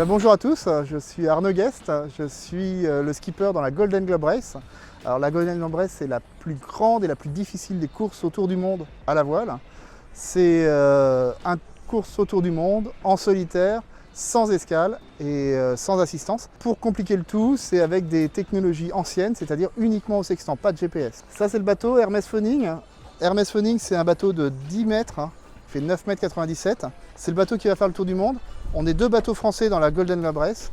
Bonjour à tous, je suis Arnaud Guest, je suis le skipper dans la Golden Globe Race. Alors la Golden Globe Race, c'est la plus grande et la plus difficile des courses autour du monde à la voile. C'est une course autour du monde en solitaire, sans escale et sans assistance. Pour compliquer le tout, c'est avec des technologies anciennes, c'est-à-dire uniquement au sextant, pas de GPS. Ça, c'est le bateau Hermès Phoning. Hermès Phoning, c'est un bateau de 10 mètres, il fait 9,97 m. C'est le bateau qui va faire le tour du monde. On est deux bateaux français dans la Golden Globe Race.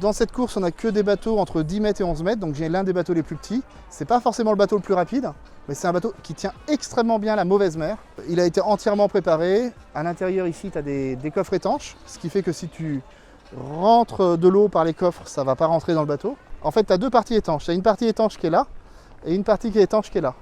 Dans cette course, on n'a que des bateaux entre 10 mètres et 11 mètres, donc j'ai l'un des bateaux les plus petits. C'est pas forcément le bateau le plus rapide, mais c'est un bateau qui tient extrêmement bien la mauvaise mer. Il a été entièrement préparé. À l'intérieur ici, tu as des coffres étanches, ce qui fait que si tu rentres de l'eau par les coffres, ça ne va pas rentrer dans le bateau. En fait, tu as deux parties étanches. Tu as une partie étanche qui est là et une partie qui est étanche qui est là.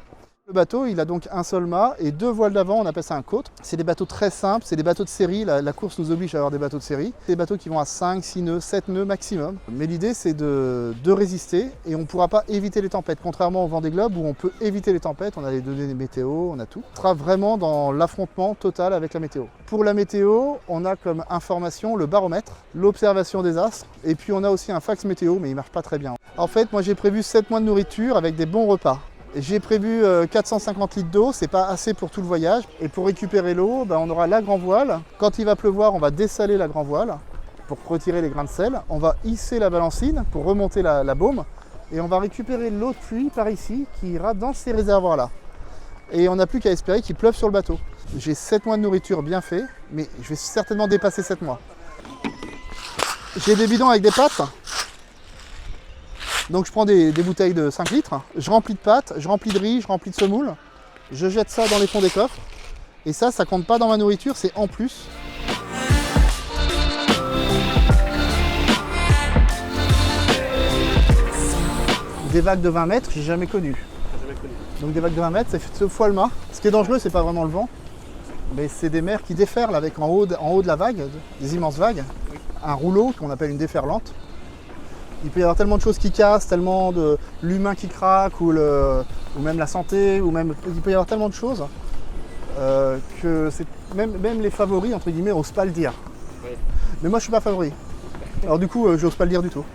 Le bateau, il a donc un seul mât et deux voiles d'avant, on appelle ça un côte. C'est des bateaux très simples, c'est des bateaux de série, la course nous oblige à avoir des bateaux de série. Des bateaux qui vont à 5, 6 nœuds, 7 nœuds maximum. Mais l'idée, c'est de résister et on ne pourra pas éviter les tempêtes. Contrairement au Vendée Globe où on peut éviter les tempêtes, on a les données météo, on a tout. On sera vraiment dans l'affrontement total avec la météo. Pour la météo, on a comme information le baromètre, l'observation des astres et puis on a aussi un fax météo, mais il ne marche pas très bien. En fait, moi j'ai prévu 7 mois de nourriture avec des bons repas. J'ai prévu 450 litres d'eau, c'est pas assez pour tout le voyage. Et pour récupérer l'eau, on aura la grand voile. Quand il va pleuvoir, on va dessaler la grand voile pour retirer les grains de sel. On va hisser la balancine pour remonter la baume. Et on va récupérer l'eau de pluie par ici qui ira dans ces réservoirs-là. Et on n'a plus qu'à espérer qu'il pleuve sur le bateau. J'ai 7 mois de nourriture bien fait, mais je vais certainement dépasser 7 mois. J'ai des bidons avec des pâtes. Donc je prends des bouteilles de 5 litres, je remplis de pâtes, je remplis de riz, je remplis de semoule, je jette ça dans les fonds des coffres, et ça compte pas dans ma nourriture, c'est en plus. Des vagues de 20 mètres, j'ai jamais connu. Donc des vagues de 20 mètres, c'est 2 fois le mât. Ce qui est dangereux, c'est pas vraiment le vent, mais c'est des mers qui déferlent avec en haut de la vague, des immenses vagues, un rouleau qu'on appelle une déferlante. Il peut y avoir tellement de choses qui cassent, tellement de l'humain qui craque, ou même la santé, il peut y avoir tellement de choses que même les favoris, entre guillemets, n'osent pas le dire. Oui. Mais moi, je ne suis pas favori. Alors du coup, je n'ose pas le dire du tout.